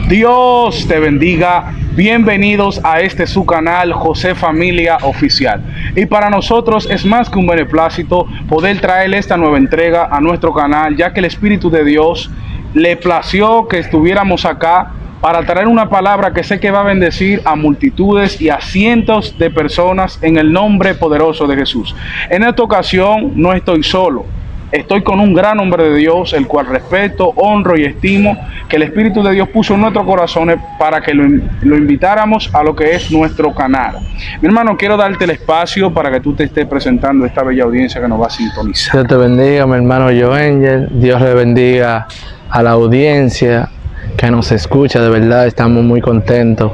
Dios te bendiga, bienvenidos a su canal José Familia Oficial. Y para nosotros es más que un beneplácito poder traer esta nueva entrega a nuestro canal, ya que el Espíritu de Dios le plació que estuviéramos acá para traer una palabra que sé que va a bendecir a multitudes y a cientos de personas en el nombre poderoso de Jesús. En esta ocasión no estoy solo. Estoy con un gran hombre de Dios, el cual respeto, honro y estimo, que el Espíritu de Dios puso en nuestros corazones para que lo invitáramos a lo que es nuestro canal. Mi hermano, quiero darte el espacio para que tú te estés presentando a esta bella audiencia que nos va a sintonizar. Dios te bendiga, mi hermano Joengel. Dios le bendiga a la audiencia que nos escucha. De verdad estamos muy contentos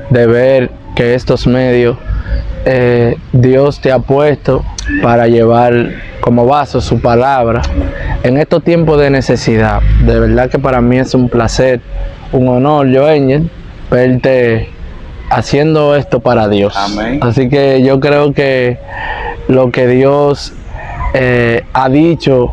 de ver que estos medios Dios te ha puesto para llevar como vaso su palabra en estos tiempos de necesidad. De verdad que para mí es un placer, un honor, Joengel, verte haciendo esto para Dios. Amén. Así que yo creo que lo que Dios ha dicho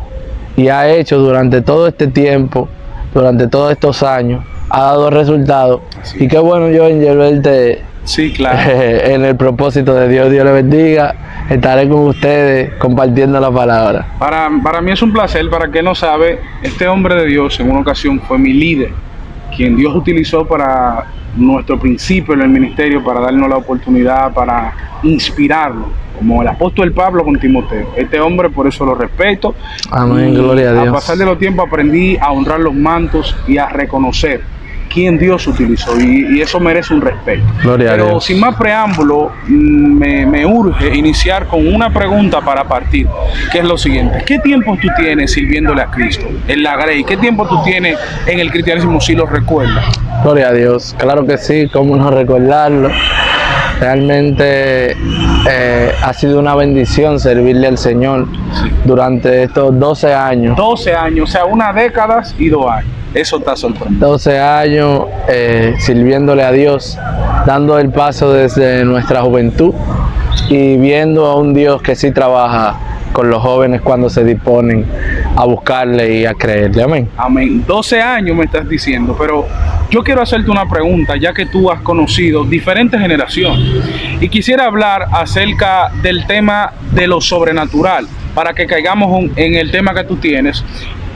y ha hecho durante todo este tiempo, durante todos estos años, ha dado resultados. Y qué bueno, Joengel, verte. Sí, claro. En el propósito de Dios. Dios le bendiga. Estaré con ustedes compartiendo la palabra. Para mí es un placer. Para quien no sabe, este hombre de Dios en una ocasión fue mi líder, quien Dios utilizó para nuestro principio en el ministerio, para darnos la oportunidad, para inspirarlo, como el apóstol Pablo con Timoteo. Este hombre, por eso lo respeto. Amén, gloria a Dios. A pasar de los tiempos aprendí a honrar los mantos y a reconocer quién Dios utilizó, y eso merece un respeto. Gloria a Dios. Pero sin más preámbulo, me urge iniciar con una pregunta para partir, que es lo siguiente: ¿qué tiempo tú tienes sirviéndole a Cristo en la Grey? ¿Qué tiempo tú tienes en el cristianismo, si lo recuerdas? Gloria a Dios, claro que sí, cómo no recordarlo. Realmente ha sido una bendición servirle al Señor durante estos 12 años. 12 años, o sea, una década y 2 años. Eso está sorprendiendo. 12 años sirviéndole a Dios, dando el paso desde nuestra juventud y viendo a un Dios que sí trabaja con los jóvenes cuando se disponen a buscarle y a creerle. Amén. Amén. 12 años me estás diciendo, pero yo quiero hacerte una pregunta, ya que tú has conocido diferentes generaciones, y quisiera hablar acerca del tema de lo sobrenatural, para que caigamos en el tema que tú tienes.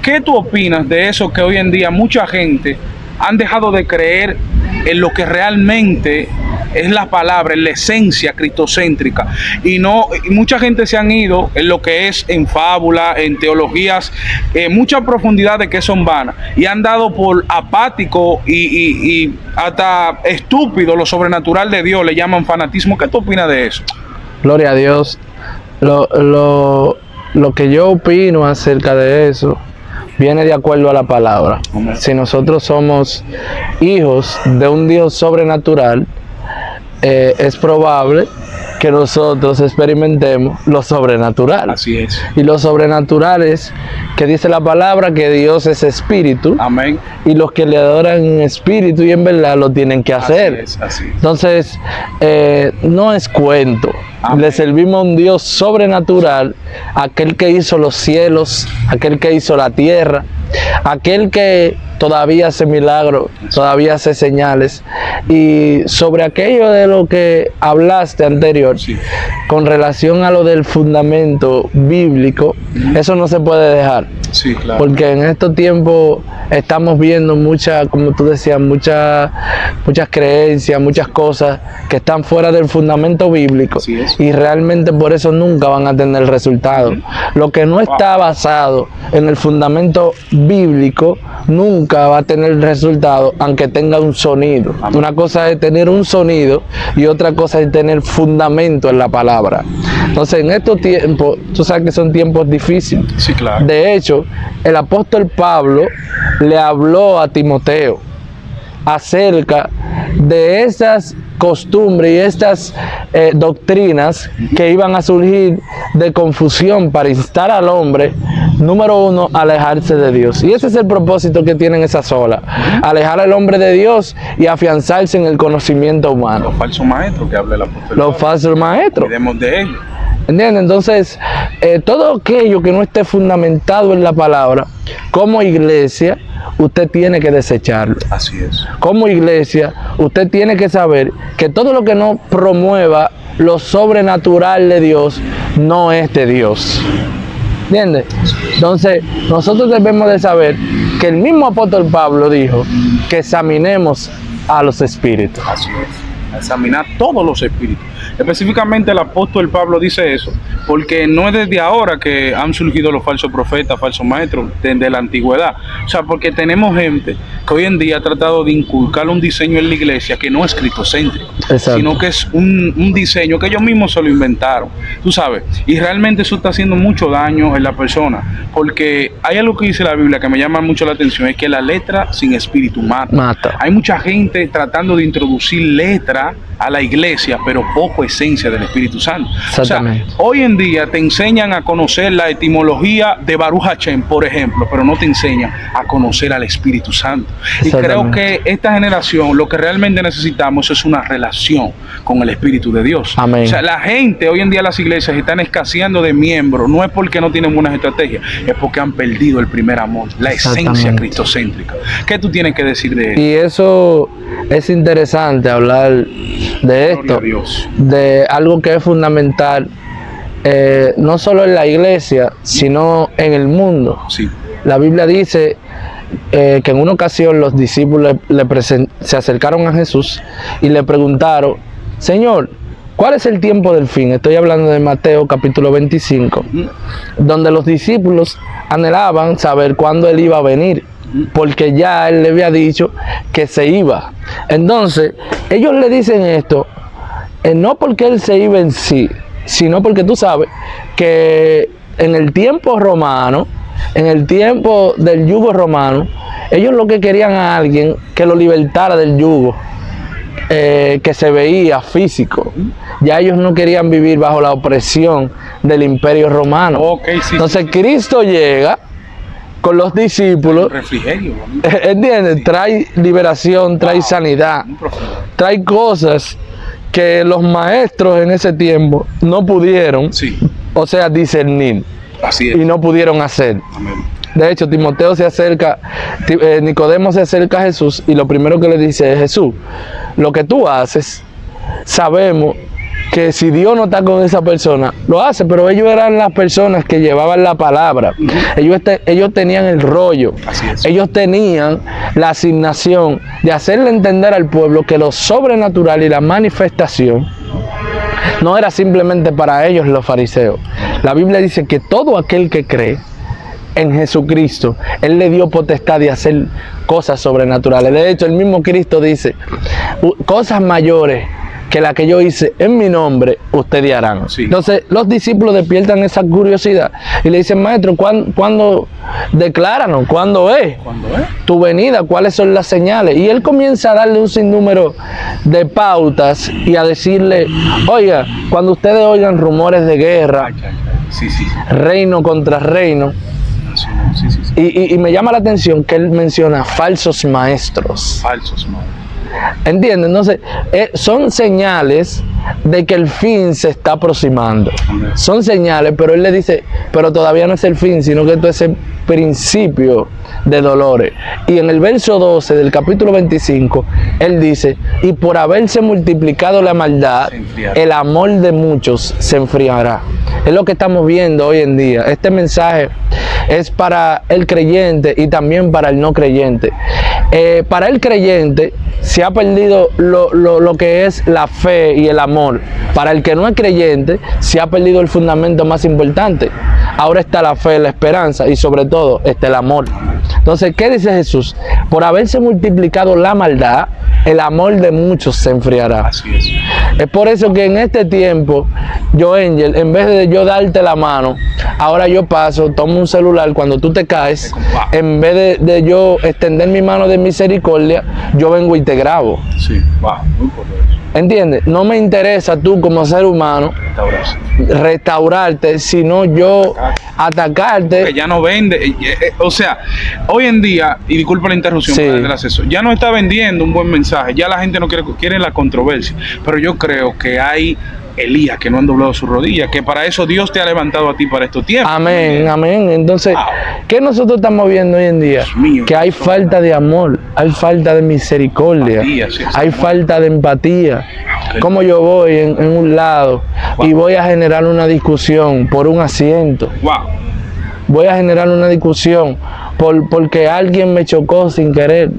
¿Qué tú opinas de eso, que hoy en día mucha gente han dejado de creer en lo que realmente es la palabra, en la esencia cristocéntrica, y mucha gente se han ido en lo que es en fábula, en teologías, mucha profundidad de que son vanas, y han dado por apático y hasta estúpido lo sobrenatural de Dios? Le llaman fanatismo. ¿Qué tú opinas de eso? Gloria a Dios. Lo que yo opino acerca de eso viene de acuerdo a la palabra. Amén. Si nosotros somos hijos de un Dios sobrenatural, es probable que nosotros experimentemos lo sobrenatural. Así es. Y lo sobrenatural es que dice la palabra que Dios es espíritu. Amén. Y los que le adoran en espíritu y en verdad lo tienen que hacer. Así es. Entonces, no es cuento. Amén. Le servimos a un Dios sobrenatural, aquel que hizo los cielos, aquel que hizo la tierra, aquel que todavía hace milagros, todavía hace señales. Y sobre aquello de lo que hablaste anterior, Sí. con relación a lo del fundamento bíblico, eso no se puede dejar. Sí, claro. Porque en estos tiempos estamos viendo como tú decías, muchas creencias, muchas cosas que están fuera del fundamento bíblico. Así es. Y realmente por eso nunca van a tener resultado. Lo que no está basado en el fundamento bíblico nunca va a tener resultado, aunque tenga un sonido. Amén. Una cosa es tener un sonido y otra cosa es tener fundamento en la palabra. Entonces, en estos tiempos, tú sabes que son tiempos difíciles. Sí, claro. De hecho, el apóstol Pablo le habló a Timoteo acerca de esas costumbres y estas doctrinas que iban a surgir de confusión para instar al hombre, número uno, a alejarse de Dios. Y ese es el propósito que tienen esas olas: alejar al hombre de Dios y afianzarse en el conocimiento humano. Los falsos maestros que habla el apóstol Los Pablo. falsos maestros. Cuidemos de ellos. ¿Entiendes? Entonces, todo aquello que no esté fundamentado en la palabra, como iglesia, usted tiene que desecharlo. Así es. Como iglesia, usted tiene que saber que todo lo que no promueva lo sobrenatural de Dios no es de Dios. ¿Entiendes? Entonces, nosotros debemos de saber que el mismo apóstol Pablo dijo que examinemos a los espíritus. Así es. Examinar todos los espíritus. Específicamente el apóstol Pablo dice eso, porque no es desde ahora que han surgido los falsos profetas, falsos maestros, desde la antigüedad. O sea, porque tenemos gente que hoy en día ha tratado de inculcar un diseño en la iglesia que no es cristocéntrico, sino que es un diseño que ellos mismos se lo inventaron, tú sabes, y realmente eso está haciendo mucho daño en la persona, porque hay algo que dice la Biblia que me llama mucho la atención, es que la letra sin espíritu mata. Hay mucha gente tratando de introducir letra a la iglesia, pero poco esencia del Espíritu Santo. O sea, hoy en día te enseñan a conocer la etimología de Baruch Hashem, por ejemplo, pero no te enseñan a conocer al Espíritu Santo. Y creo que esta generación lo que realmente necesitamos es una relación con el Espíritu de Dios. Amén. O sea, la gente hoy en día, las iglesias están escaseando de miembros, no es porque no tienen buenas estrategias, es porque han perdido el primer amor, la esencia cristocéntrica. ¿Qué tú tienes que decir de eso? Y eso es interesante hablar de esto, de algo que es fundamental, no solo en la iglesia, sino en el mundo. Sí. La Biblia dice que en una ocasión los discípulos se acercaron a Jesús y le preguntaron: Señor, ¿cuál es el tiempo del fin? Estoy hablando de Mateo capítulo 25, donde los discípulos anhelaban saber cuándo Él iba a venir, porque ya Él le había dicho que se iba. Entonces, ellos le dicen esto, no porque Él se iba en sí, sino porque tú sabes que en el tiempo romano, en el tiempo del yugo romano, ellos lo que querían a alguien que lo libertara del yugo, que se veía físico. Ya ellos no querían vivir bajo la opresión del imperio romano. Entonces Cristo llega con los discípulos, refrigerio, ¿entiendes? Trae liberación, trae sanidad, trae cosas que los maestros en ese tiempo no pudieron, o sea, discernir. Así es. Y no pudieron hacer. Amén. De hecho, Nicodemo se acerca a Jesús y lo primero que le dice es: Jesús, lo que tú haces, sabemos que si Dios no está con esa persona, lo hace, pero ellos eran las personas que llevaban la palabra. Ellos tenían el rollo. Ellos tenían la asignación de hacerle entender al pueblo que lo sobrenatural y la manifestación no era simplemente para ellos, los fariseos. La Biblia dice que todo aquel que cree en Jesucristo, Él le dio potestad de hacer cosas sobrenaturales. De hecho, el mismo Cristo dice: cosas mayores que la que yo hice en mi nombre, ustedes harán. Entonces, los discípulos despiertan esa curiosidad y le dicen: Maestro, ¿cuándo? Decláranos, ¿cuándo es tu venida? ¿Cuáles son las señales? Y Él comienza a darle un sinnúmero de pautas y a decirle: oiga, cuando ustedes oigan rumores de guerra, reino contra reino, y me llama la atención que Él menciona falsos maestros. ¿Entienden? Entonces, son señales de que el fin se está aproximando. Son señales, pero Él le dice: pero todavía no es el fin, sino que esto es el principio de dolores. Y en el verso 12 del capítulo 25, Él dice: y por haberse multiplicado la maldad, el amor de muchos se enfriará. Es lo que estamos viendo hoy en día. Este mensaje es para el creyente y también para el no creyente. Para el creyente se ha perdido lo que es la fe y el amor. Para el que no es creyente se ha perdido el fundamento más importante. Ahora está la fe, la esperanza y sobre todo está el amor. Entonces, ¿qué dice Jesús? Por haberse multiplicado la maldad, el amor de muchos se enfriará. Así es. Es por eso que en este tiempo, yo, Angel, en vez de yo darte la mano, ahora yo paso, tomo un celular cuando tú te caes, en vez de yo extender mi mano de misericordia, yo vengo y te grabo. Sí, muy poderoso. ¿Entiendes? No me interesa tú como ser humano restaurarte, sino yo atacarte. Que ya no vende. O sea, hoy en día, y disculpa la interrupción del acceso, ya no está vendiendo un buen mensaje, ya la gente no quiere la controversia, pero yo creo que hay Elías, que no han doblado su rodilla, que para eso Dios te ha levantado a ti para estos tiempos. Amén, amén. Entonces, ¿qué nosotros estamos viendo hoy en día? Dios mío, Que hay falta de amor, hay falta de misericordia, Empatía, sí, hay amor. falta de empatía. Como yo voy en un lado y voy a generar una discusión por un asiento, Wow. voy a generar una discusión porque alguien me chocó sin querer.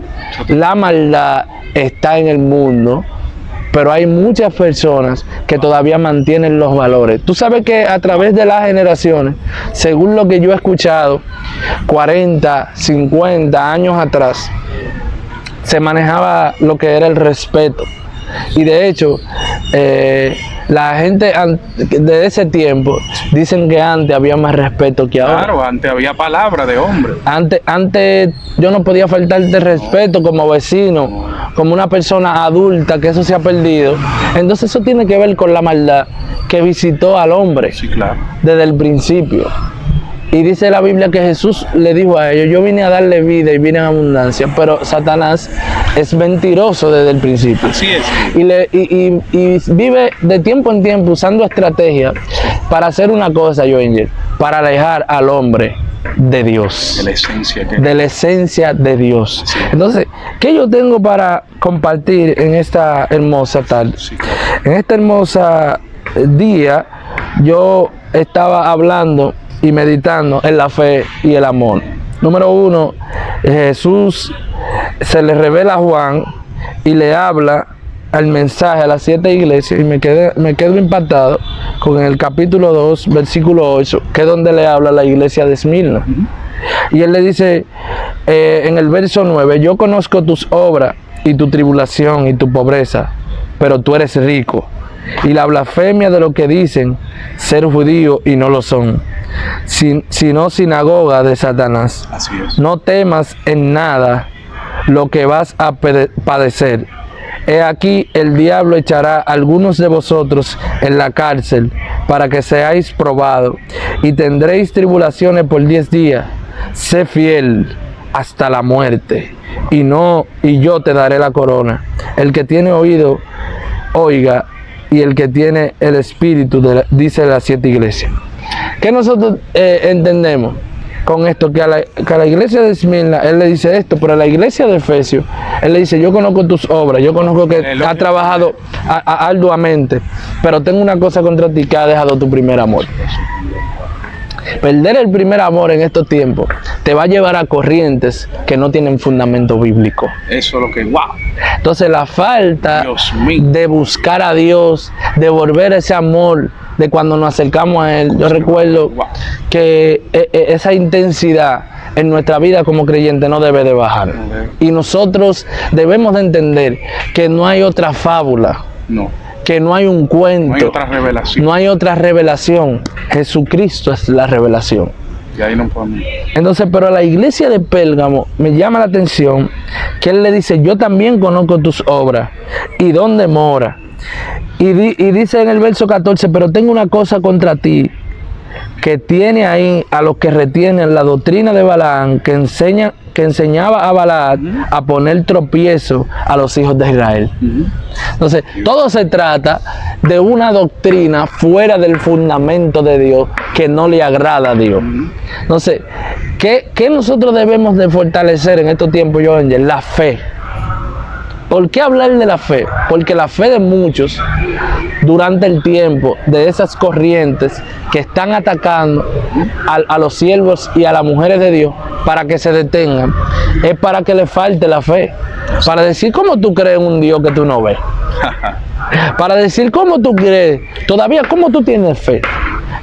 La maldad está en el mundo, pero hay muchas personas que todavía mantienen los valores. Tú sabes que a través de las generaciones, según lo que yo he escuchado, 40, 50 años atrás, se manejaba lo que era el respeto. Y de hecho, la gente de ese tiempo dicen que antes había más respeto que ahora. Claro, antes había palabra de hombre. Antes yo no podía faltarte respeto como vecino, como una persona adulta, que eso se ha perdido. Entonces eso tiene que ver con la maldad que visitó al hombre Sí, claro. desde el principio. Y dice la Biblia que Jesús le dijo a ellos, yo vine a darle vida y vine en abundancia, pero Satanás es mentiroso desde el principio. Así es. Y vive de tiempo en tiempo usando estrategias para hacer una cosa, Joengel, para alejar al hombre de Dios, De la esencia que de la esencia de Dios. Sí. Entonces, ¿qué yo tengo para compartir en esta hermosa tarde? Sí, claro. En esta hermosa día, yo estaba hablando y meditando en la fe y el amor. Número uno, Jesús se le revela a Juan y le habla al mensaje a las 7 iglesias, y me quedo impactado con el capítulo 2, versículo 8, que es donde le habla a la iglesia de Esmirna. Y él le dice en el verso 9, yo conozco tus obras y tu tribulación y tu pobreza, pero tú eres rico. Y la blasfemia de lo que dicen ser judío y no lo son, sino sinagoga de Satanás. Así es. No temas en nada lo que vas a padecer. He aquí el diablo echará a algunos de vosotros en la cárcel para que seáis probados y tendréis tribulaciones por 10 días. Sé fiel hasta la muerte y yo te daré la corona. El que tiene oído, oiga, y el que tiene el espíritu, dice las 7 iglesias. ¿Qué nosotros entendemos con esto? Que a la iglesia de Esmirna, él le dice esto, pero a la iglesia de Efesios, él le dice, yo conozco tus obras, yo conozco que has trabajado arduamente, pero tengo una cosa contra ti, que has dejado tu primer amor. Perder el primer amor en estos tiempos te va a llevar a corrientes que no tienen fundamento bíblico. Eso es lo que, wow. Entonces la falta Dios mío. de buscar a Dios, de volver ese amor de cuando nos acercamos a Él. Yo recuerdo que esa intensidad en nuestra vida como creyente no debe de bajar. Y nosotros debemos de entender que no hay otra fábula, No. que no hay un cuento, No hay otra revelación. no hay otra revelación. Jesucristo es la revelación. Y ahí no podemos. Entonces, pero a la iglesia de Pérgamo me llama la atención que él le dice, yo también conozco tus obras y dónde mora. Y dice en el verso 14, pero tengo una cosa contra ti, que tiene ahí a los que retienen la doctrina de Balaam, que enseñaba a Balaam a poner tropiezo a los hijos de Israel. Entonces, todo se trata de una doctrina fuera del fundamento de Dios que no le agrada a Dios. Entonces, ¿qué nosotros debemos de fortalecer en estos tiempos, Joengel? La fe. ¿Por qué hablar de la fe? Porque la fe de muchos durante el tiempo de esas corrientes que están atacando a los siervos y a las mujeres de Dios para que se detengan, es para que les falte la fe. Para decir cómo tú crees en un Dios que tú no ves. Para decir cómo tú crees, todavía cómo tú tienes fe.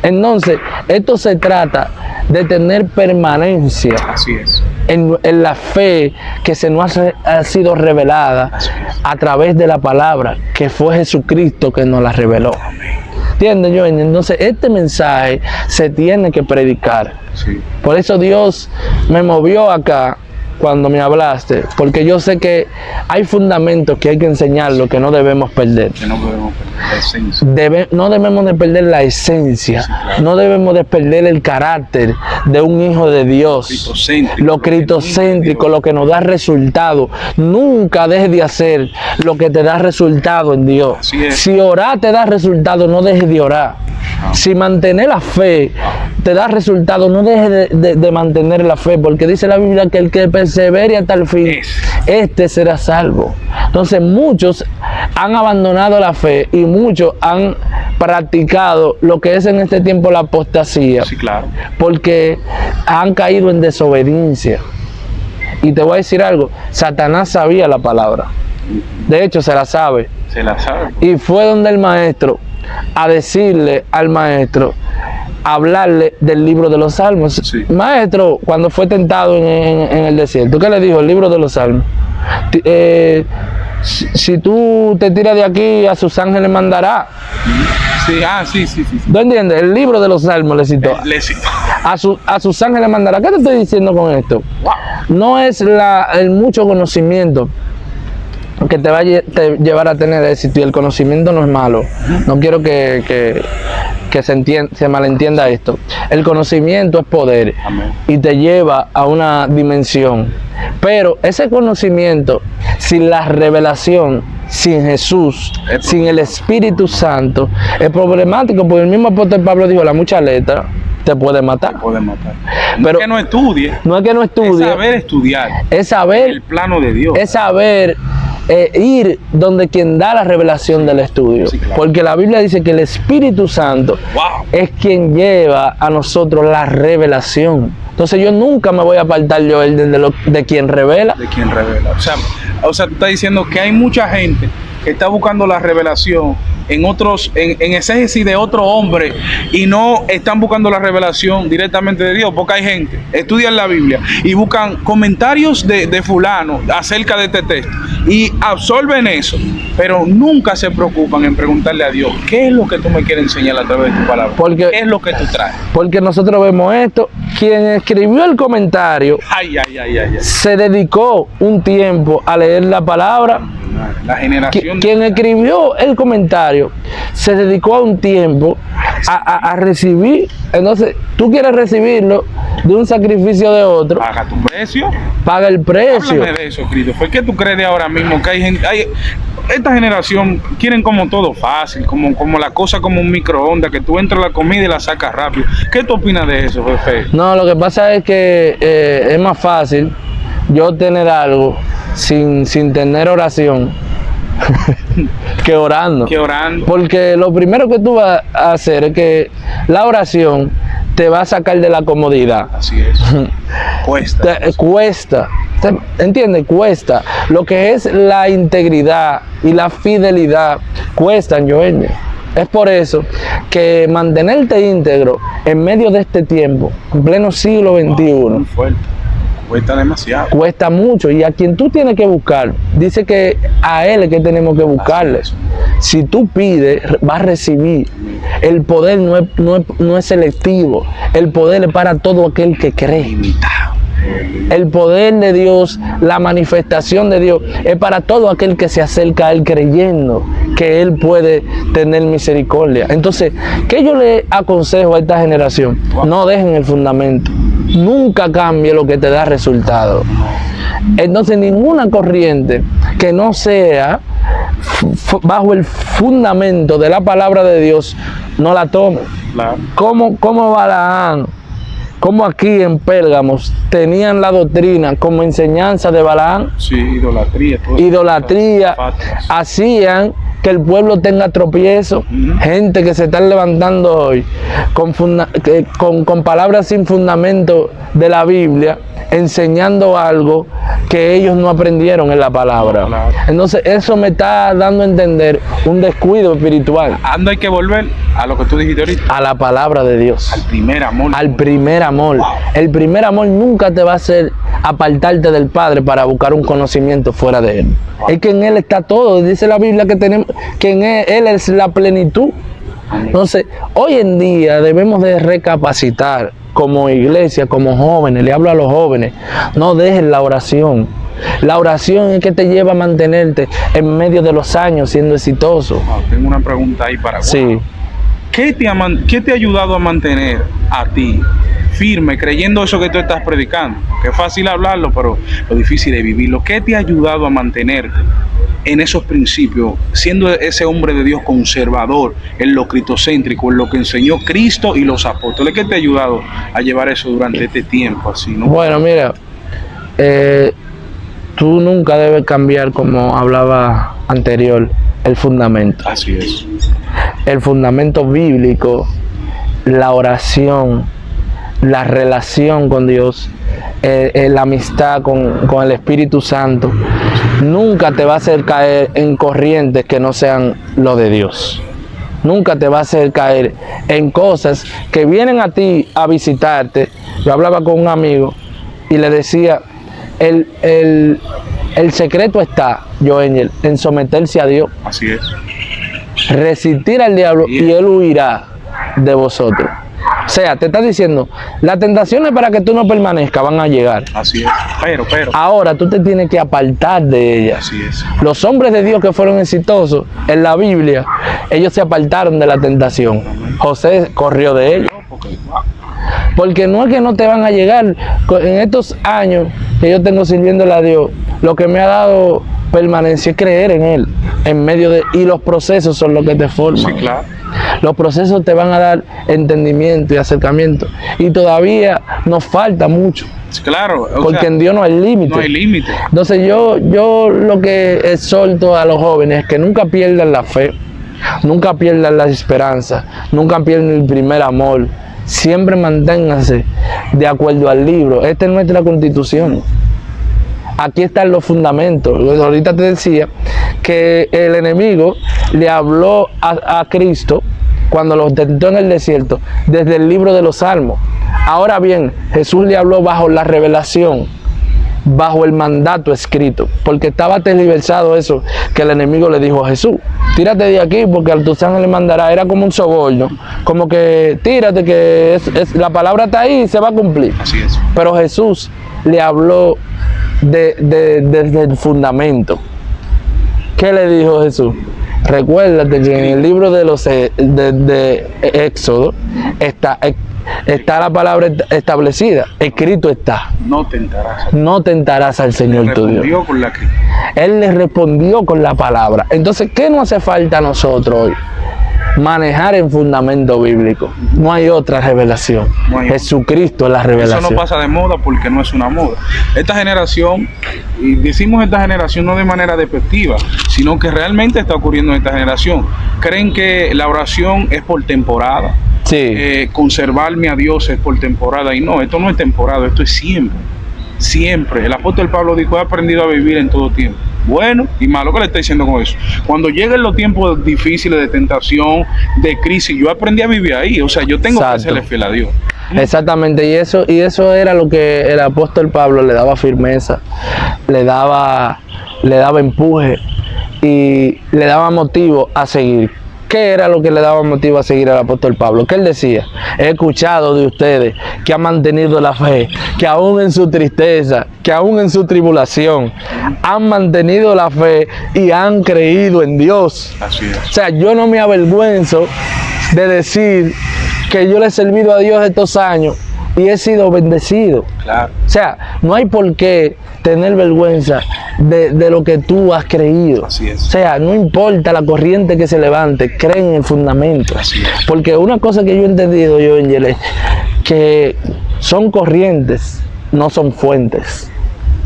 Entonces, esto se trata de tener permanencia. Así es. En la fe que se nos ha sido revelada a través de la palabra, que fue Jesucristo que nos la reveló. ¿Entiendes, Joengel? Entonces, este mensaje se tiene que predicar. Sí. Por eso Dios me movió acá cuando me hablaste, porque yo sé que hay fundamentos que hay que enseñarlo, que no debemos perder. Que no podemos perder la esencia. No debemos de perder la esencia, Sí, claro. no debemos de perder el carácter de un hijo de Dios, lo cristocéntrico, lo que nos da resultado. Nunca dejes de hacer lo que te da resultado en Dios. Así es. Si orar te da resultado, no dejes de orar. Si mantener la fe te da resultado, no dejes de mantener la fe, porque dice la Biblia que el que persevere hasta el fin, este será salvo. Entonces muchos han abandonado la fe y muchos han practicado lo que es en este tiempo la apostasía, Sí, claro. porque han caído en desobediencia. Y te voy a decir algo, Satanás sabía la palabra, de hecho se la sabe, Se la sabe. y fue donde el maestro a decirle al maestro, hablarle del libro de los Salmos. Sí. Maestro, cuando fue tentado en el desierto, ¿qué le dijo? El libro de los Salmos. Si tú te tiras de aquí, a sus ángeles mandará. Sí, sí. ¿Tú entiendes? El libro de los Salmos le citó. Le cito. A sus ángeles mandará. ¿Qué te estoy diciendo con esto? Wow. No es el mucho conocimiento que te va a llevar a tener éxito, y el conocimiento no es malo. No quiero que se malentienda esto. El conocimiento es poder. Amén. Y te lleva a una dimensión. Pero ese conocimiento, sin la revelación, sin Jesús, sin el Espíritu Santo, es problemático, porque el mismo apóstol Pablo dijo, la mucha letra te puede matar. Puede matar. Pero Es que no estudie. no es que no estudie, Es saber estudiar. es saber, El plano de Dios. es saber ir donde quien da la revelación del estudio. Sí, claro. Porque la Biblia dice que el Espíritu Santo Wow. es quien lleva a nosotros la revelación. Entonces yo nunca me voy a apartar, Joel, de quien revela. De quien revela. O sea, tú estás diciendo que hay mucha gente que está buscando la revelación en otros, en exégesis de otro hombre, y no están buscando la revelación directamente de Dios, porque hay gente, estudian la Biblia y buscan comentarios de fulano acerca de este texto y absorben eso, pero nunca se preocupan en preguntarle a Dios, ¿qué es lo que tú me quieres enseñar a través de tu palabra? Porque- ¿Qué es lo que tú traes? Porque nosotros vemos esto. Quien escribió el comentario Ay. se dedicó un tiempo a leer la palabra. La generación Quien escribió el comentario se dedicó a un tiempo a recibir. Entonces, tú quieres recibirlo de un sacrificio de otro, paga tu precio. paga el precio. Háblame de eso, Christopher. ¿Qué tú crees de ahora mismo? Que hay gente, esta generación quieren como todo fácil, como la cosa como un microondas, que tú entras a la comida y la sacas rápido. ¿Qué tú opinas de eso, jefe? No, lo que pasa es que es más fácil yo tener algo sin tener oración que orando. Que orando. Porque lo primero que tú vas a hacer es que la oración te va a sacar de la comodidad. Así es. Cuesta. Cuesta, ¿entiendes? Cuesta. Lo que es la integridad y la fidelidad cuestan, Joel. Es por eso que mantenerte íntegro en medio de este tiempo, en pleno siglo XXI, Muy fuerte. Cuesta demasiado. cuesta mucho. Y a quien tú tienes que buscar, dice que a él es que tenemos que buscarle. Si tú pides, vas a recibir. El poder no es selectivo. El poder es para todo aquel que cree. Limitado. El poder de Dios, la manifestación de Dios, es para todo aquel que se acerca a Él creyendo que Él puede tener misericordia. Entonces, ¿qué yo le aconsejo a esta generación? No dejen el fundamento. Nunca cambie lo que te da resultado. Entonces, ninguna corriente que no sea bajo el fundamento de la palabra de Dios, no la tome. Claro. ¿Cómo Balaam? Como aquí en Pérgamos tenían la doctrina como enseñanza de Balaam, Sí, idolatría. Todo idolatría, Fatuas. hacían que el pueblo tenga tropiezo. Gente que se están levantando hoy con palabras sin fundamento de la Biblia, enseñando algo que ellos no aprendieron en la palabra. Claro. Entonces eso me está dando a entender un descuido espiritual Ando hay que volver a lo que tú dijiste ahorita. a la palabra de Dios. Al primer amor. Al primer amor. El primer amor nunca te va a hacer apartarte del Padre para buscar un conocimiento fuera de Él. Es que en Él está todo. Dice la Biblia que tenemos que en Él es la plenitud. Entonces, hoy en día debemos de recapacitar como iglesia, como jóvenes, le hablo a los jóvenes, no dejen la oración. La oración es que te lleva a mantenerte en medio de los años siendo exitoso. Tengo una pregunta ahí para vos. Sí. ¿Qué te ha ayudado a mantener a ti firme, creyendo eso que tú estás predicando? Que es fácil hablarlo, pero lo difícil es vivirlo. ¿Qué te ha ayudado a mantenerte en esos principios, siendo ese hombre de Dios conservador, en lo cristocéntrico, en lo que enseñó Cristo y los apóstoles? ¿Qué te ha ayudado a llevar eso durante este tiempo así, no? Bueno, mira, tú nunca debes cambiar, como hablaba anterior, el fundamento. Así es. El fundamento bíblico, la oración, la relación con Dios, la amistad con el Espíritu Santo, nunca te va a hacer caer en corrientes que no sean lo de Dios. Nunca te va a hacer caer en cosas que vienen a ti a visitarte. Yo hablaba con un amigo y le decía, el secreto está, Joengel, en someterse a Dios. Así es. Resistir al diablo y él huirá de vosotros. O sea, te está diciendo, las tentaciones para que tú no permanezcas van a llegar. Así es. Pero. Ahora tú te tienes que apartar de ellas. Así es. Los hombres de Dios que fueron exitosos en la Biblia, ellos se apartaron de la tentación. José corrió de ellos. Porque no es que no te van a llegar. En estos años que yo tengo sirviéndole a Dios, lo que me ha dado permanencia es creer en Él, en medio de... Y los procesos son los que te forman. Sí, claro. Los procesos te van a dar entendimiento y acercamiento. Y todavía nos falta mucho. Claro. Porque en Dios no hay límite. No hay límite. Entonces yo lo que exhorto a los jóvenes es que nunca pierdan la fe, nunca pierdan la esperanza, nunca pierdan el primer amor. Siempre manténganse de acuerdo al libro. Esta es nuestra constitución. Aquí están los fundamentos. Ahorita te decía que el enemigo le habló a Cristo cuando lo tentó en el desierto desde el libro de los Salmos. Ahora bien, Jesús le habló bajo la revelación, bajo el mandato escrito, porque estaba tergiversado eso que el enemigo le dijo a Jesús: tírate de aquí porque a tu sangre le mandará. Era como un soborno, como que tírate, que la palabra está ahí y se va a cumplir. Así es. Pero Jesús le habló desde el fundamento. ¿Qué le dijo Jesús? Recuérdate que en el libro de los de Éxodo está la palabra establecida, escrito está. No tentarás al Señor tu Dios. Él le respondió con la palabra. Entonces, ¿qué nos hace falta a nosotros hoy? Manejar en fundamento bíblico. No hay otra revelación. Jesucristo es la revelación. Eso no pasa de moda porque no es una moda. Esta generación, y decimos esta generación no de manera despectiva, sino que realmente está ocurriendo en esta generación. Creen que la oración es por temporada. Sí. Conservarme a Dios es por temporada. Y no, esto no es temporada, esto es siempre. Siempre. El apóstol Pablo dijo: he aprendido a vivir en todo tiempo, bueno y malo. ¿Qué le está diciendo con eso? Cuando lleguen los tiempos difíciles de tentación, de crisis, yo aprendí a vivir ahí. O sea, yo tengo que serle fiel a Dios. Exactamente, y eso era lo que el apóstol Pablo le daba firmeza, le daba empuje y le daba motivo a seguir. ¿Qué era lo que le daba motivo a seguir al apóstol Pablo? Que él decía: he escuchado de ustedes que han mantenido la fe, que aún en su tristeza, que aún en su tribulación, han mantenido la fe y han creído en Dios. Así es. O sea, yo no me avergüenzo de decir que yo le he servido a Dios estos años y he sido bendecido. Claro. O sea, no hay por qué tener vergüenza de lo que tú has creído. Así es. O sea, no importa la corriente que se levante, creen en el fundamento. Así es. Porque una cosa que yo he entendido, Joengel, es que son corrientes, no son fuentes.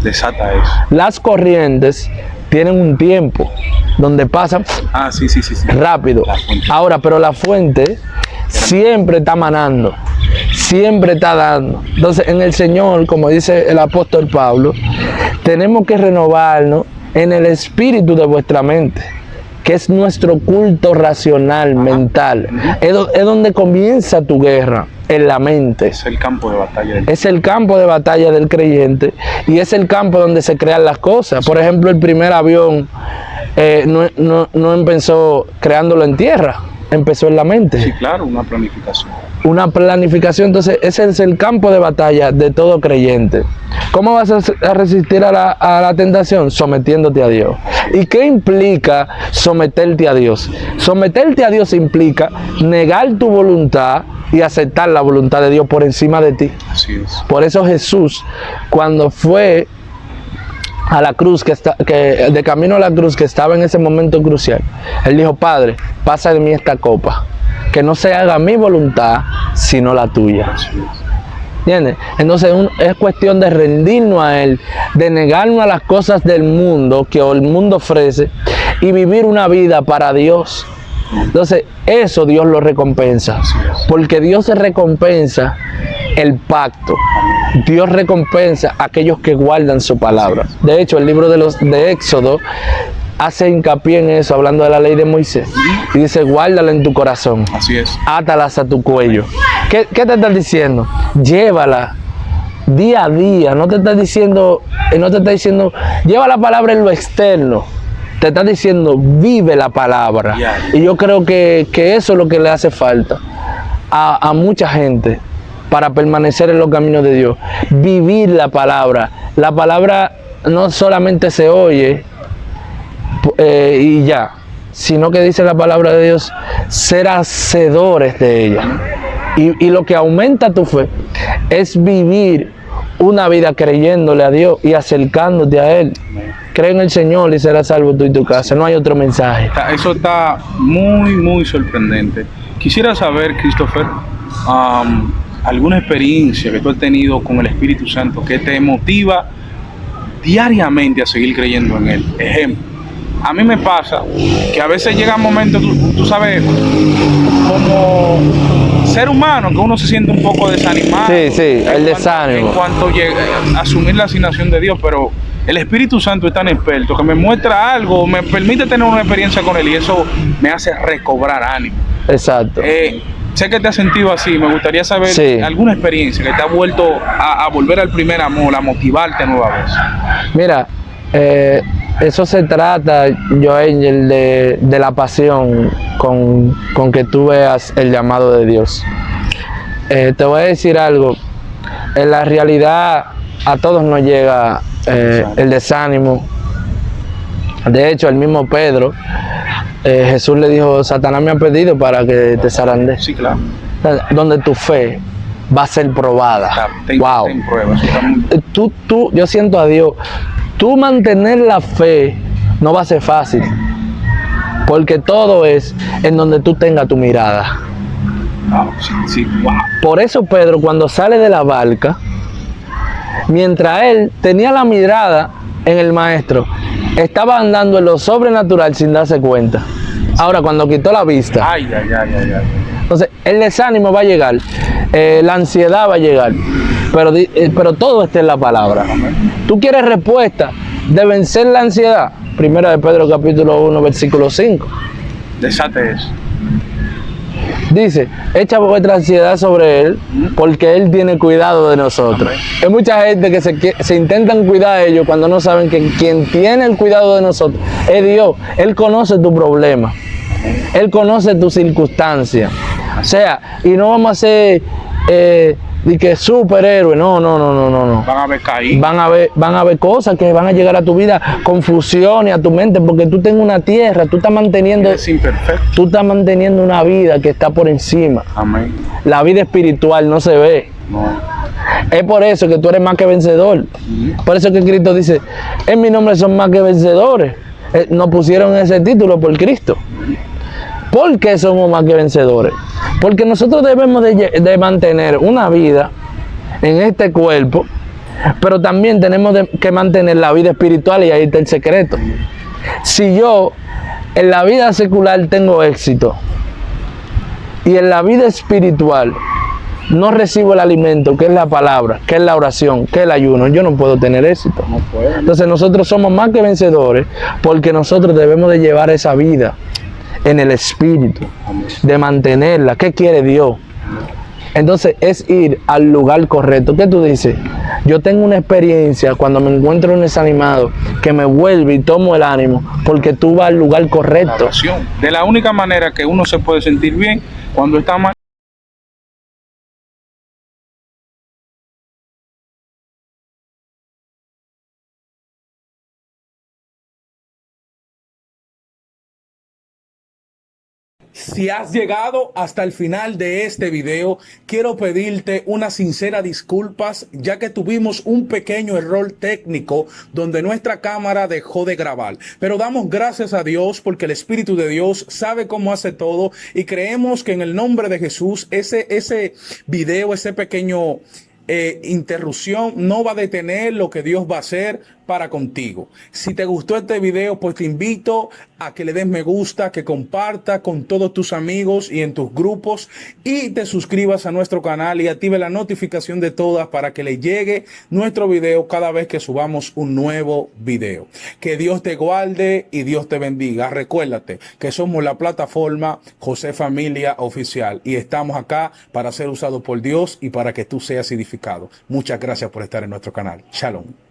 Desata eso. Las corrientes tienen un tiempo donde pasan sí. rápido. Ahora, pero la fuente siempre está manando, siempre está dando. Entonces, en el Señor, como dice el apóstol Pablo, tenemos que renovarnos en el espíritu de vuestra mente, que es nuestro culto racional, mental. Es donde comienza tu guerra, en la mente. Es el campo de batalla. Es el campo de batalla del creyente y es el campo donde se crean las cosas. Por ejemplo, el primer avión no empezó creándolo en tierra. empezó en la mente. Sí, claro, una planificación. Una planificación, entonces ese es el campo de batalla de todo creyente. ¿Cómo vas a resistir a la tentación? Sometiéndote a Dios. ¿Y qué implica someterte a Dios? Someterte a Dios implica negar tu voluntad y aceptar la voluntad de Dios por encima de ti. Así es. Por eso Jesús, cuando fue a la cruz, de camino a la cruz, que estaba en ese momento crucial, Él dijo: Padre, pasa de mí esta copa, que no se haga mi voluntad, sino la tuya. ¿Entiendes? Entonces es cuestión de rendirnos a Él, de negarnos a las cosas del mundo que el mundo ofrece y vivir una vida para Dios. Entonces eso Dios lo recompensa, porque Dios recompensa el pacto. Dios recompensa a aquellos que guardan su palabra. De hecho, el libro de Éxodo hace hincapié en eso, hablando de la ley de Moisés, y dice: guárdala en tu corazón. Así es. Átalas a tu cuello. ¿Qué te estás diciendo? Llévala día a día. No te está diciendo, lleva la palabra en lo externo. Te está diciendo: vive la palabra. Y yo creo que eso es lo que le hace falta a mucha gente para permanecer en los caminos de Dios. Vivir la palabra. La palabra no solamente se oye y ya, sino que dice la palabra de Dios, ser hacedores de ella. Y lo que aumenta tu fe es vivir una vida creyéndole a Dios y acercándote a Él. Cree en el Señor y serás salvo tú y tu casa. No hay otro mensaje. Eso está muy, muy sorprendente. Quisiera saber, Christopher, alguna experiencia que tú has tenido con el Espíritu Santo que te motiva diariamente a seguir creyendo en Él. Ejemplo, a mí me pasa que a veces llega un momento, tú sabes, como ser humano, que uno se siente un poco desanimado. Sí, el desánimo. En cuanto a asumir la asignación de Dios, pero el Espíritu Santo es tan experto que me muestra algo, me permite tener una experiencia con Él y eso me hace recobrar ánimo. Exacto. Sé que te has sentido así, me gustaría saber alguna experiencia que te ha vuelto a volver al primer amor, a motivarte nueva vez. Mira, eso se trata, Joel, de la pasión con que tú veas el llamado de Dios. Te voy a decir algo, en la realidad a todos nos llega el desánimo. De hecho, el mismo Pedro, Jesús le dijo: Satanás me ha pedido para que te zarandees. Sí, claro. Donde tu fe va a ser probada. Wow. Ten pruebas. Yo siento a Dios. Tú mantener la fe no va a ser fácil, porque todo es en donde tú tengas tu mirada. Wow. Por eso Pedro, cuando sale de la barca, mientras él tenía la mirada en el maestro, estaba andando en lo sobrenatural sin darse cuenta. Ahora, cuando quitó la vista, entonces el desánimo va a llegar, la ansiedad va a llegar, pero todo está en la palabra. ¿Tú quieres respuesta de vencer la ansiedad? Primera de Pedro capítulo 1 versículo 5. Desate eso. Dice: echa vuestra ansiedad sobre Él, porque Él tiene cuidado de nosotros. Hay mucha gente que se intentan cuidar de ellos cuando no saben que quien tiene el cuidado de nosotros es Dios. Él conoce tu problema, Él conoce tu circunstancia. O sea, y no vamos a ser de que superhéroe, no. Van a ver caídas. Van a ver cosas que van a llegar a tu vida, confusiones a tu mente, porque tú tienes una tierra, tú estás manteniendo. Es imperfecto. Tú estás manteniendo una vida que está por encima. Amén. La vida espiritual no se ve. No. Es por eso que tú eres más que vencedor. Por eso que Cristo dice: en mi nombre son más que vencedores. Nos pusieron ese título por Cristo. ¿Por qué somos más que vencedores? Porque nosotros debemos de mantener una vida en este cuerpo, pero también tenemos que mantener la vida espiritual, y ahí está el secreto. Si yo en la vida secular tengo éxito y en la vida espiritual no recibo el alimento, que es la palabra, que es la oración, que es el ayuno, yo no puedo tener éxito. No puedo. Entonces nosotros somos más que vencedores porque nosotros debemos de llevar esa vida en el espíritu, de mantenerla. ¿Qué quiere Dios? Entonces es ir al lugar correcto. ¿Qué tú dices? Yo tengo una experiencia cuando me encuentro desanimado que me vuelve y tomo el ánimo porque tú vas al lugar La correcto. oración. De la única manera que uno se puede sentir bien cuando está mal. Si has llegado hasta el final de este video, quiero pedirte unas sinceras disculpas, ya que tuvimos un pequeño error técnico donde nuestra cámara dejó de grabar. Pero damos gracias a Dios porque el Espíritu de Dios sabe cómo hace todo y creemos que en el nombre de Jesús ese video, ese pequeño interrupción no va a detener lo que Dios va a hacer para contigo. Si te gustó este video, pues te invito a que le des me gusta, que comparta con todos tus amigos y en tus grupos y te suscribas a nuestro canal y active la notificación de todas para que le llegue nuestro video cada vez que subamos un nuevo video. Que Dios te guarde y Dios te bendiga. Recuérdate que somos la plataforma José Familia Oficial y estamos acá para ser usados por Dios y para que tú seas edificado. Muchas gracias por estar en nuestro canal. Shalom.